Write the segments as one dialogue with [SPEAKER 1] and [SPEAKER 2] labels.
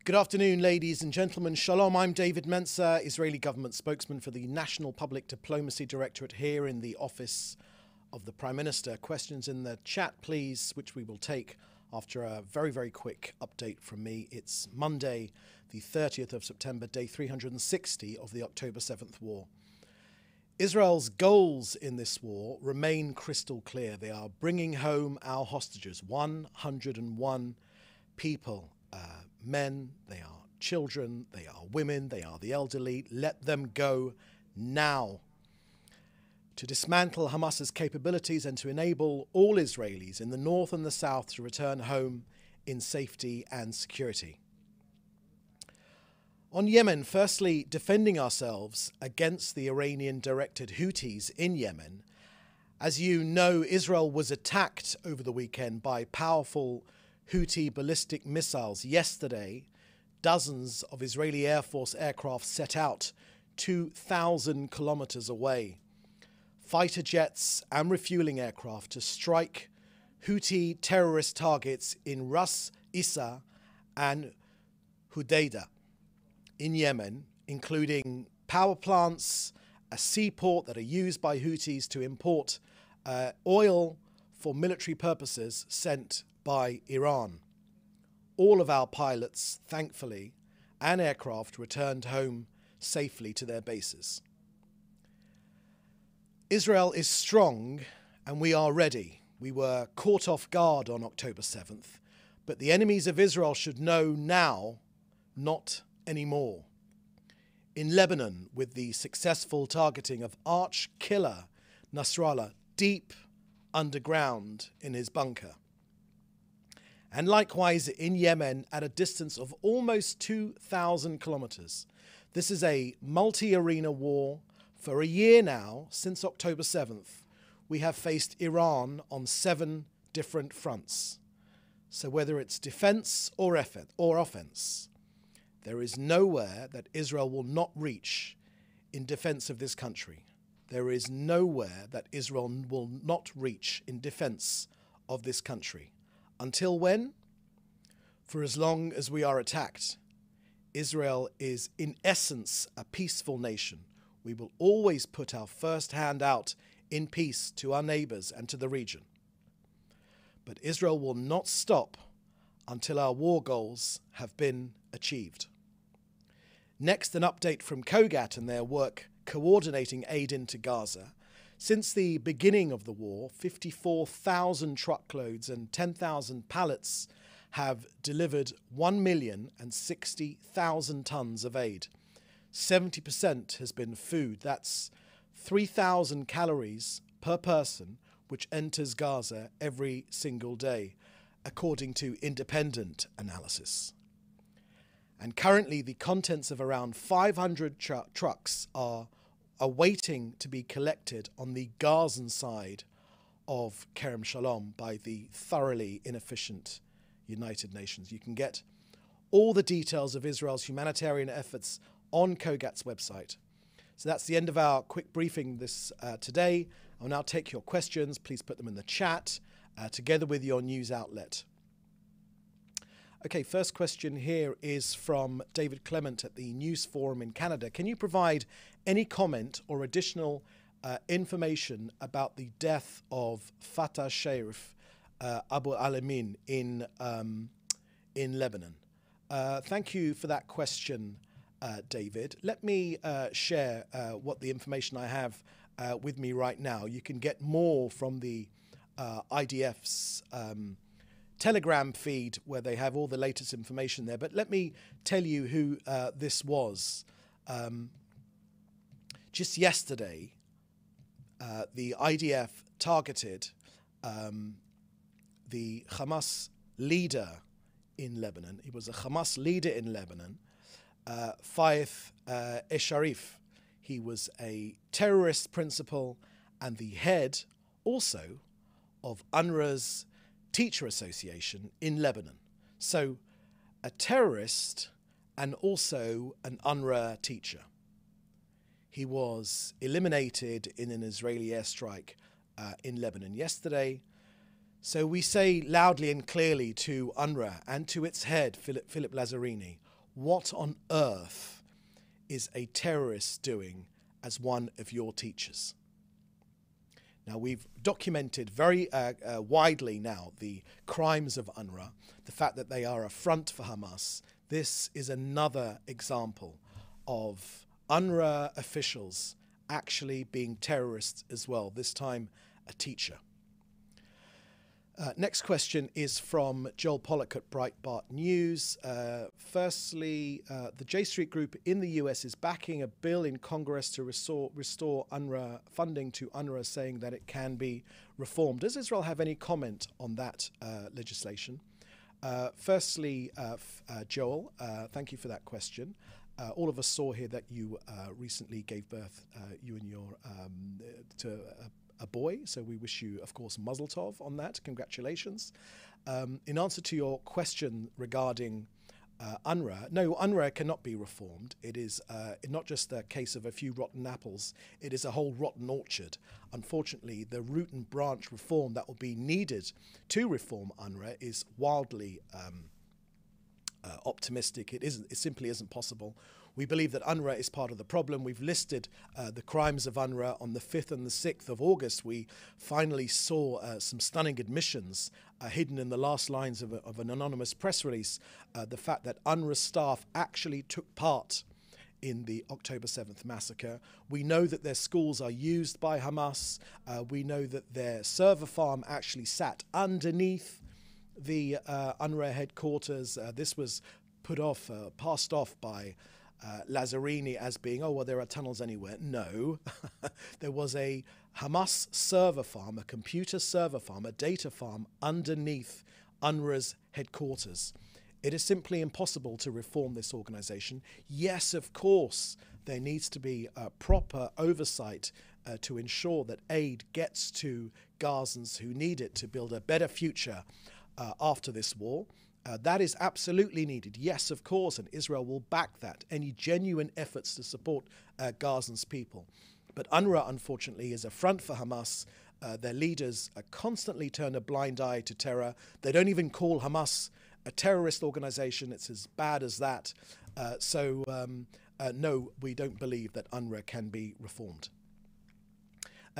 [SPEAKER 1] Good afternoon, ladies and gentlemen. Shalom, I'm David Mencer, Israeli government spokesman for the National Public Diplomacy Directorate here in the office of the Prime Minister. Questions in the chat, please, which we will take after a very, very quick update from me. It's Monday, the 30th of September, day 360 of the October 7th war. Israel's goals in this war remain crystal clear. They are bringing home our hostages, 101 people, men, they are children, they are women, they are the elderly. Let them go now. To dismantle Hamas's capabilities and to enable all Israelis in the north and the south to return home in safety and security. On Yemen, firstly, defending ourselves against the Iranian-directed Houthis in Yemen. As you know, Israel was attacked over the weekend by powerful Houthi ballistic missiles. Yesterday, dozens of Israeli Air Force aircraft set out 2,000 kilometers away. Fighter jets and refueling aircraft to strike Houthi terrorist targets in Ras Issa and Hudaydah in Yemen, including power plants, a seaport that are used by Houthis to import oil for military purposes sent by Iran. All of our pilots, thankfully, and aircraft returned home safely to their bases. Israel is strong and we are ready. We were caught off guard on October 7th, but the enemies of Israel should know now, not anymore. In Lebanon, with the successful targeting of arch killer Nasrallah deep underground in his bunker. And likewise in Yemen at a distance of almost 2,000 kilometers. This is a multi-arena war. For a year now, since October 7th, we have faced Iran on 7 different fronts. So whether it's defense or offense, there is nowhere that Israel will not reach in defense of this country. There is nowhere that Israel will not reach in defense of this country. Until when? For as long as we are attacked. Israel is in essence a peaceful nation. We will always put our first hand out in peace to our neighbors and to the region. But Israel will not stop until our war goals have been achieved. Next, an update from COGAT and their work coordinating aid into Gaza. Since the beginning of the war, 54,000 truckloads and 10,000 pallets have delivered 1,060,000 tons of aid. 70% has been food. That's 3,000 calories per person, which enters Gaza every single day, according to independent analysis. And currently, the contents of around 500 trucks are awaiting to be collected on the Gazan side of Kerem Shalom by the thoroughly inefficient United Nations. You can get all the details of Israel's humanitarian efforts on COGAT's website. So that's the end of our quick briefing this today. I'll now take your questions. Please put them in the chat together with your news outlet. Okay, first question here is from David Clement at the News Forum in Canada. Can you provide any comment or additional information about the death of Fatah Sharif Abu Alamin in Lebanon? Thank you for that question, David. Let me share what the information I have with me right now. You can get more from the IDF's Telegram feed where they have all the latest information there. But let me tell you who this was. Just yesterday, the IDF targeted the Hamas leader in Lebanon. He was a Hamas leader in Lebanon, Faith Esharif. He was a terrorist principal and the head also of UNRWA's Teacher Association in Lebanon. So a terrorist and also an UNRWA teacher. He was eliminated in an Israeli airstrike in Lebanon yesterday. So we say loudly and clearly to UNRWA and to its head, Philip Lazzarini, what on earth is a terrorist doing as one of your teachers? Now, we've documented very widely now the crimes of UNRWA, the fact that they are a front for Hamas. This is another example of UNRWA officials actually being terrorists as well, this time a teacher. Next question is from Joel Pollack at Breitbart News. Firstly, the J Street Group in the US is backing a bill in Congress to restore UNRWA funding to UNRWA, saying that it can be reformed. Does Israel have any comment on that legislation? Firstly, Joel, thank you for that question. All of us saw here that you recently gave birth, you and your to a boy, so we wish you, of course, Mazel Tov on that. Congratulations. In answer to your question regarding UNRWA, no, UNRWA cannot be reformed. It is not just a case of a few rotten apples. It is a whole rotten orchard. Unfortunately, the root and branch reform that will be needed to reform UNRWA is wildly optimistic. It simply isn't possible. We believe that UNRWA is part of the problem. We've listed the crimes of UNRWA on the 5th and the 6th of August. We finally saw some stunning admissions hidden in the last lines of an anonymous press release. The fact that UNRWA staff actually took part in the October 7th massacre. We know that their schools are used by Hamas. We know that their server farm actually sat underneath the UNRWA headquarters. This was passed off by Lazzarini as being, oh, well, there are tunnels anywhere. No, there was a Hamas server farm, a computer server farm, a data farm underneath UNRWA's headquarters. It is simply impossible to reform this organization. Yes, of course, there needs to be proper oversight to ensure that aid gets to Gazans who need it to build a better future after this war. That is absolutely needed. Yes, of course, and Israel will back that, any genuine efforts to support Gazans people. But UNRWA, unfortunately, is a front for Hamas. Their leaders constantly turn a blind eye to terror. They don't even call Hamas a terrorist organization. It's as bad as that. No, we don't believe that UNRWA can be reformed.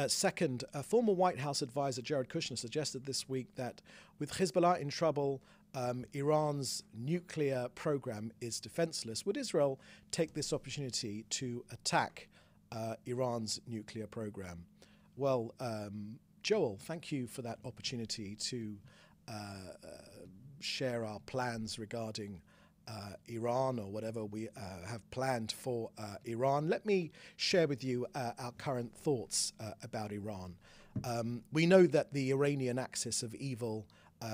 [SPEAKER 1] Second, former White House advisor Jared Kushner suggested this week that with Hezbollah in trouble, Iran's nuclear program is defenseless. Would Israel take this opportunity to attack Iran's nuclear program? Well, Joel, thank you for that opportunity to share our plans regarding Iran, or whatever we have planned for Iran. Let me share with you our current thoughts about Iran. We know that the Iranian axis of evil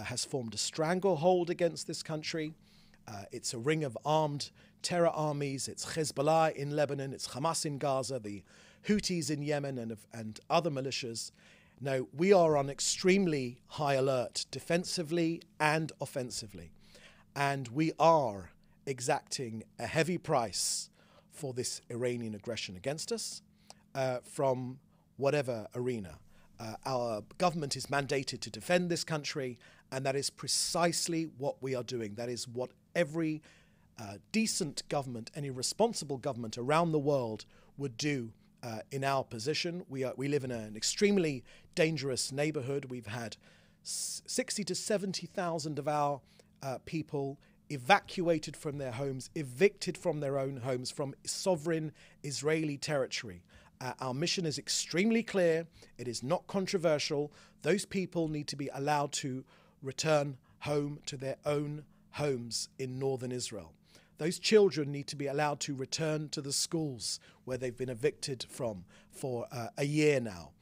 [SPEAKER 1] has formed a stranglehold against this country. It's a ring of armed terror armies. It's Hezbollah in Lebanon, it's Hamas in Gaza, the Houthis in Yemen, and other militias. Now, we are on extremely high alert, defensively and offensively. And we are exacting a heavy price for this Iranian aggression against us from whatever arena. Our government is mandated to defend this country, and that is precisely what we are doing. That is what every decent government, any responsible government around the world would do in our position. We live in an extremely dangerous neighborhood. We've had 60 to 70,000 of our people evacuated from their homes, evicted from their own homes, from sovereign Israeli territory. Our mission is extremely clear. It is not controversial. Those people need to be allowed to return home to their own homes in northern Israel. Those children need to be allowed to return to the schools where they've been evicted from for a year now.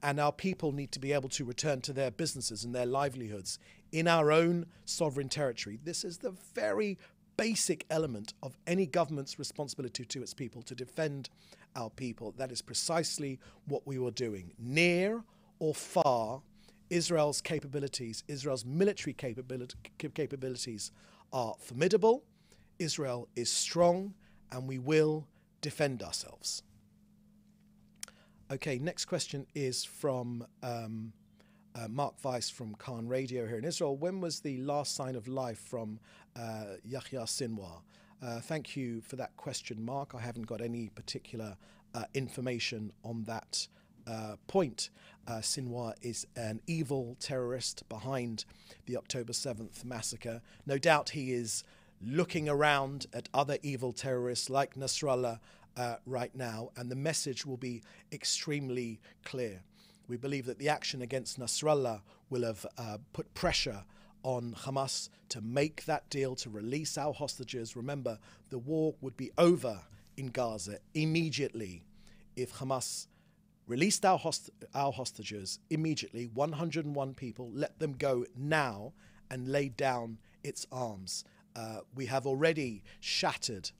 [SPEAKER 1] And our people need to be able to return to their businesses and their livelihoods in our own sovereign territory. This is the very basic element of any government's responsibility to its people, to defend our people. That is precisely what we were doing. Near or far, Israel's capabilities, Israel's military capabilities are formidable. Israel is strong, and we will defend ourselves. Okay, next question is from Mark Weiss from Khan Radio here in Israel. When was the last sign of life from Yahya Sinwar? Thank you for that question, Mark. I haven't got any particular information on that point. Sinwar is an evil terrorist behind the October 7th massacre. No doubt he is looking around at other evil terrorists like Nasrallah right now, and the message will be extremely clear. We believe that the action against Nasrallah will have put pressure on Hamas to make that deal, to release our hostages. Remember, the war would be over in Gaza immediately if Hamas released our hostages immediately, 101 people, let them go now, and laid down its arms. We have already shattered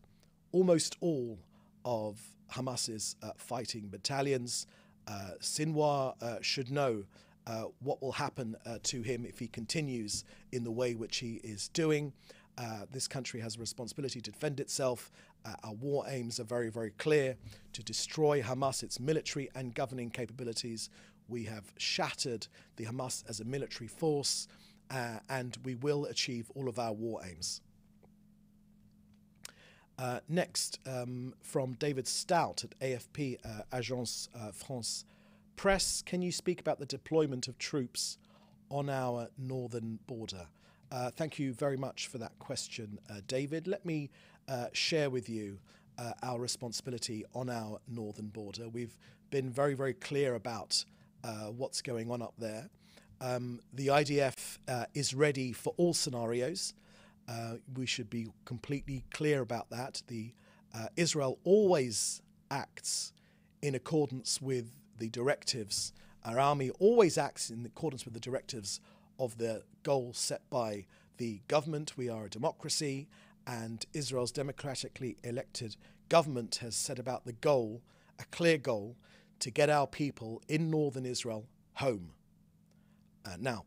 [SPEAKER 1] almost all of Hamas's fighting battalions. Sinwar should know what will happen to him if he continues in the way which he is doing. This country has a responsibility to defend itself. Our war aims are very, very clear: to destroy Hamas, its military and governing capabilities. We have shattered the Hamas as a military force, and we will achieve all of our war aims. Next, from David Stout at AFP, Agence France Presse, can you speak about the deployment of troops on our northern border? Thank you very much for that question, David. Let me share with you our responsibility on our northern border. We've been very, very clear about what's going on up there. The IDF is ready for all scenarios. We should be completely clear about that. Israel always acts in accordance with the directives. Our army always acts in accordance with the directives of the goal set by the government. We are a democracy, and Israel's democratically elected government has set about the goal, a clear goal, to get our people in northern Israel home. Now,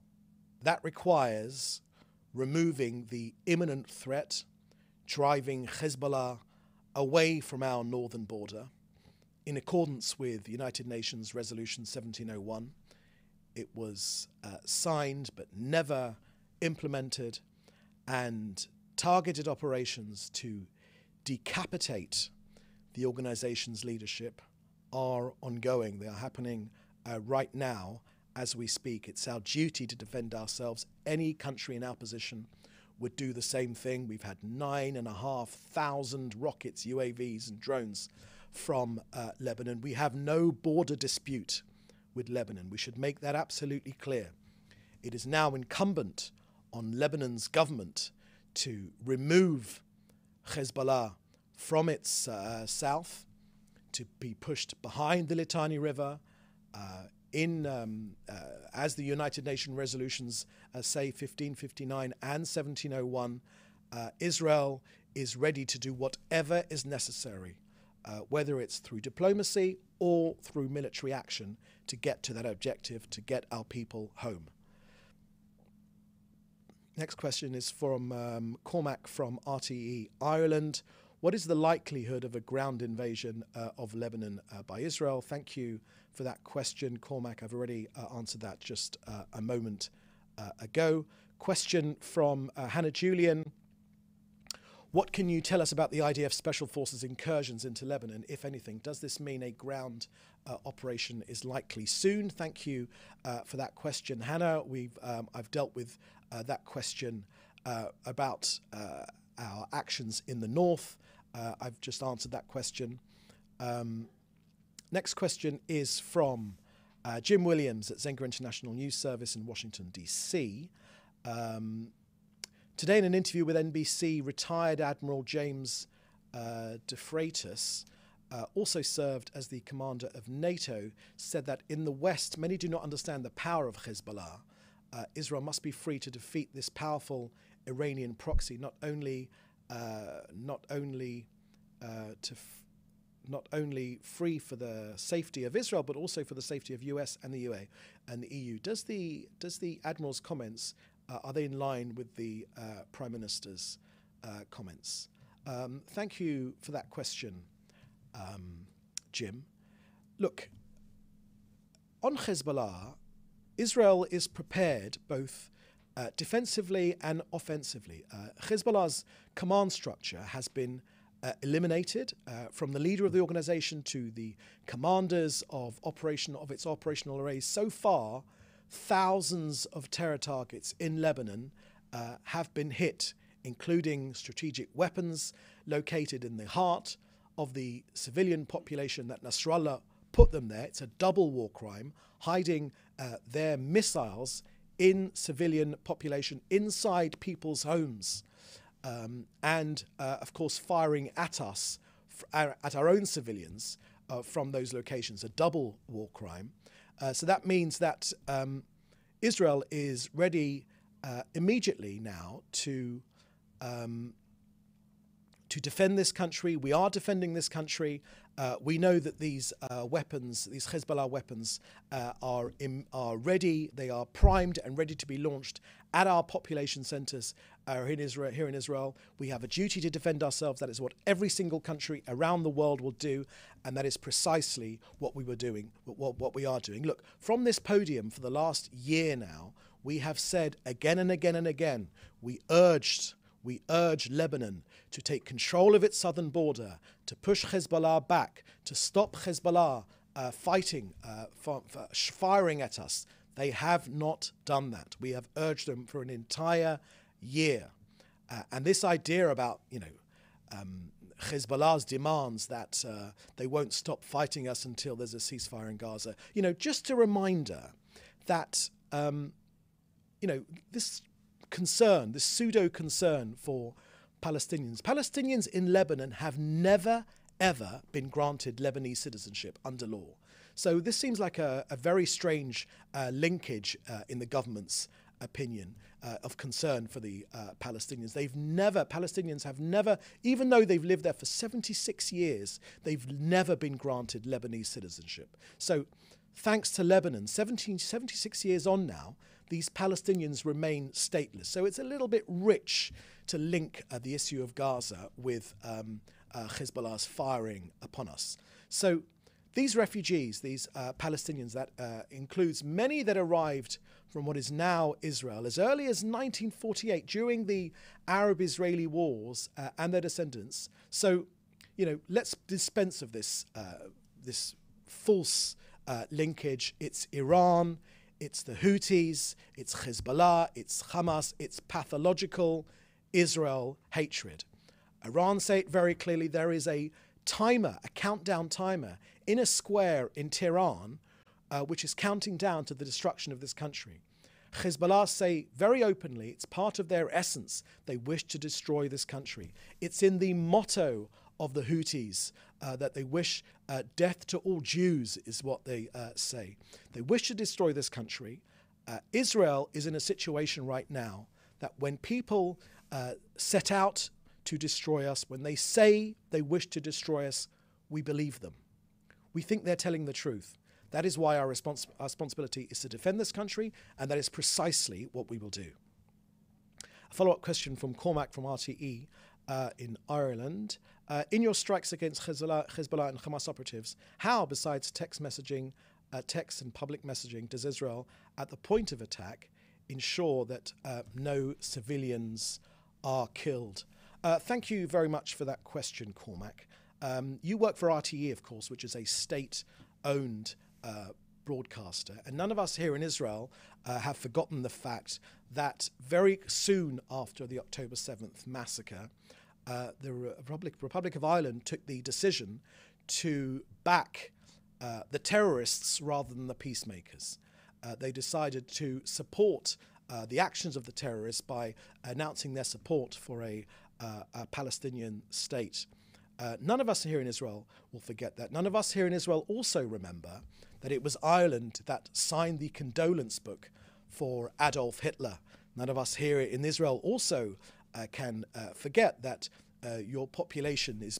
[SPEAKER 1] that requires removing the imminent threat, driving Hezbollah away from our northern border in accordance with United Nations Resolution 1701. It was signed but never implemented, and targeted operations to decapitate the organization's leadership are ongoing. They are happening right now as we speak. It's our duty to defend ourselves. Any country in our position would do the same thing. We've had 9,500 rockets, UAVs and drones from Lebanon. We have no border dispute with Lebanon. We should make that absolutely clear. It is now incumbent on Lebanon's government to remove Hezbollah from its south, to be pushed behind the Litani River, as the United Nations resolutions say, 1559 and 1701, Israel is ready to do whatever is necessary, whether it's through diplomacy or through military action, to get to that objective, to get our people home. Next question is from Cormac from RTE Ireland. What is the likelihood of a ground invasion of Lebanon by Israel? Thank you for that question, Cormac. I've already answered that just a moment ago. Question from Hannah Julian. What can you tell us about the IDF Special Forces incursions into Lebanon, if anything? Does this mean a ground operation is likely soon? Thank you for that question, Hannah. I've dealt with that question about our actions in the north. I've just answered that question. Next question is from Jim Williams at Zenga International News Service in Washington, D.C. Today, in an interview with NBC, retired Admiral James de Freitas, also served as the commander of NATO, said that in the West, many do not understand the power of Hezbollah. Israel must be free to defeat this powerful Iranian proxy, not only free for the safety of Israel, but also for the safety of US and the UA and the EU. Does the Admiral's comments, are they in line with the Prime Minister's comments? Thank you for that question, Jim. Look, on Hezbollah, Israel is prepared both defensively and offensively. Hezbollah's command structure has been eliminated from the leader of the organization to the commanders of its operational arrays. So far, thousands of terror targets in Lebanon have been hit, including strategic weapons located in the heart of the civilian population that Nasrallah put them there. It's a double war crime, hiding their missiles in civilian population inside people's homes. And of course firing at us, at our own civilians from those locations, a double war crime. So that means that Israel is ready immediately now to defend this country. We are defending this country. We know that these weapons, these Hezbollah weapons, are ready. They are primed and ready to be launched at our population centres here in Israel. We have a duty to defend ourselves. That is what every single country around the world will do, and that is precisely what we were doing, what we are doing. Look, from this podium for the last year now, we have said again and again and again, we urge Lebanon to take control of its southern border, to push Hezbollah back, to stop Hezbollah firing at us. They have not done that. We have urged them for an entire year. And this idea about, Hezbollah's demands that they won't stop fighting us until there's a ceasefire in Gaza. Just a reminder that, this concern, this pseudo-concern for Palestinians. Palestinians in Lebanon have never, ever been granted Lebanese citizenship under law. So this seems like a very strange linkage in the government's opinion of concern for the Palestinians. Palestinians have never, even though they've lived there for 76 years, they've never been granted Lebanese citizenship. So thanks to Lebanon, 76 years on now, these Palestinians remain stateless. So it's a little bit rich to link the issue of Gaza with Hezbollah's firing upon us. So these refugees, these Palestinians, that includes many that arrived from what is now Israel as early as 1948 during the Arab-Israeli wars and their descendants. So, let's dispense of this false linkage. It's Iran, it's the Houthis, it's Hezbollah, it's Hamas, it's pathological Israel hatred. Iran say it very clearly. There is a timer, a countdown timer in a square in Tehran, which is counting down to the destruction of this country. Hezbollah say very openly, it's part of their essence, they wish to destroy this country. It's in the motto of the Houthis that they wish death to all Jews, is what they say. They wish to destroy this country. Israel is in a situation right now that when people set out to destroy us, when they say they wish to destroy us, we believe them. We think they're telling the truth. That is why our responsibility is to defend this country, and that is precisely what we will do. A follow-up question from Cormac from RTE in Ireland. In your strikes against Hezbollah and Hamas operatives, how, besides text and public messaging, does Israel, at the point of attack, ensure that no civilians are killed? Thank you very much for that question, Cormac. You work for RTE, of course, which is a state-owned broadcaster. And none of us here in Israel have forgotten the fact that very soon after the October 7th massacre, the Republic of Ireland took the decision to back the terrorists rather than the peacemakers. They decided to support the actions of the terrorists by announcing their support for a Palestinian state. None of us here in Israel will forget that. None of us here in Israel also remember that it was Ireland that signed the condolence book for Adolf Hitler. None of us here in Israel also can forget that your population is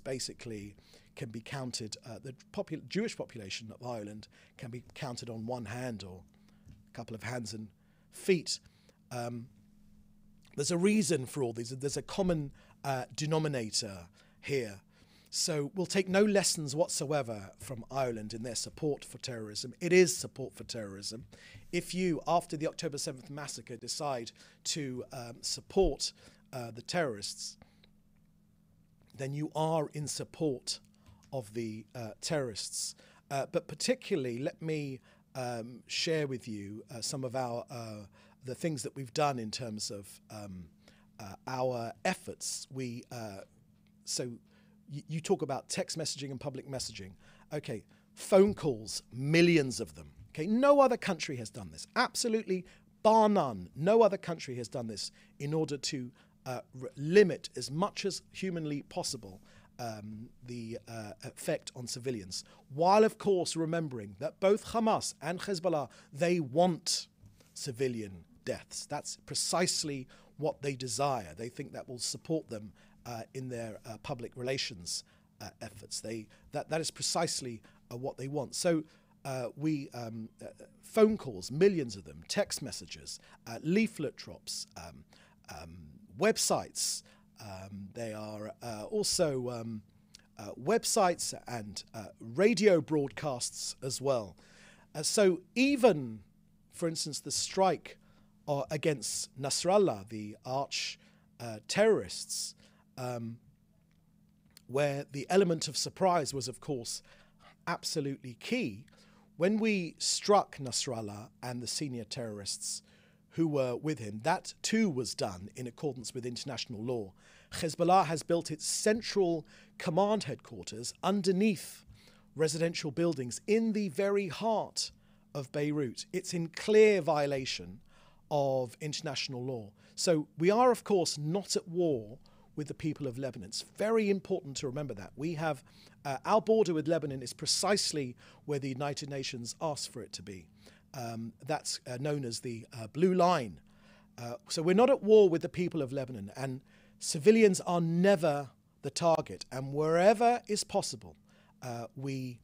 [SPEAKER 1] can be counted, the Jewish population of Ireland can be counted on one hand or a couple of hands and feet. There's a reason for all these. There's a common denominator here. So we'll take no lessons whatsoever from Ireland in their support for terrorism. It is support for terrorism. If you, after the October 7th massacre, decide to support the terrorists, then you are in support of the terrorists. But particularly, let me share with you some of the things that we've done in terms of our efforts. You talk about text messaging and public messaging. Okay, phone calls, millions of them. Okay, no other country has done this. Absolutely, bar none, no other country has done this in order to limit as much as humanly possible the effect on civilians, while of course remembering that both Hamas and Hezbollah, they want civilian deaths. That's precisely what they desire. They think that will support them in their public relations efforts. That is precisely what they want. So phone calls, millions of them, text messages, leaflet drops, websites. They are also websites and radio broadcasts as well. So even, for instance, the strike against Nasrallah, the arch terrorists, where the element of surprise was, of course, absolutely key. When we struck Nasrallah and the senior terrorists who were with him, that too was done in accordance with international law. Hezbollah has built its central command headquarters underneath residential buildings in the very heart of Beirut. It's in clear violation of international law. So we are, of course, not at war with the people of Lebanon. It's very important to remember that. We have our border with Lebanon is precisely where the United Nations asked for it to be. That's known as the Blue Line. So we're not at war with the people of Lebanon, and civilians are never the target. And wherever is possible, we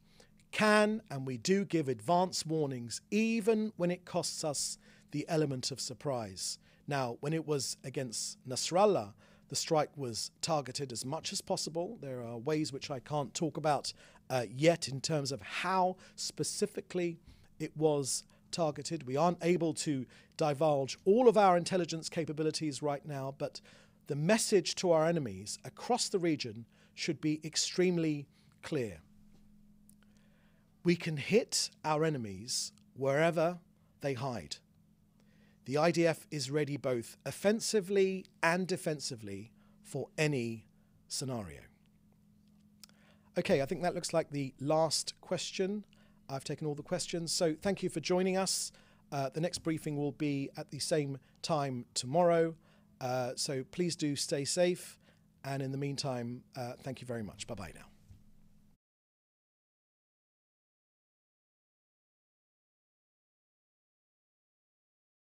[SPEAKER 1] can and we do give advance warnings, even when it costs us the element of surprise. Now, when it was against Nasrallah, the strike was targeted as much as possible. There are ways which I can't talk about yet in terms of how specifically it was targeted. We aren't able to divulge all of our intelligence capabilities right now, but the message to our enemies across the region should be extremely clear. We can hit our enemies wherever they hide. The IDF is ready both offensively and defensively for any scenario. Okay, I think that looks like the last question. I've taken all the questions, so thank you for joining us. The next briefing will be at the same time tomorrow, so please do stay safe, and in the meantime, thank you very much. Bye-bye now.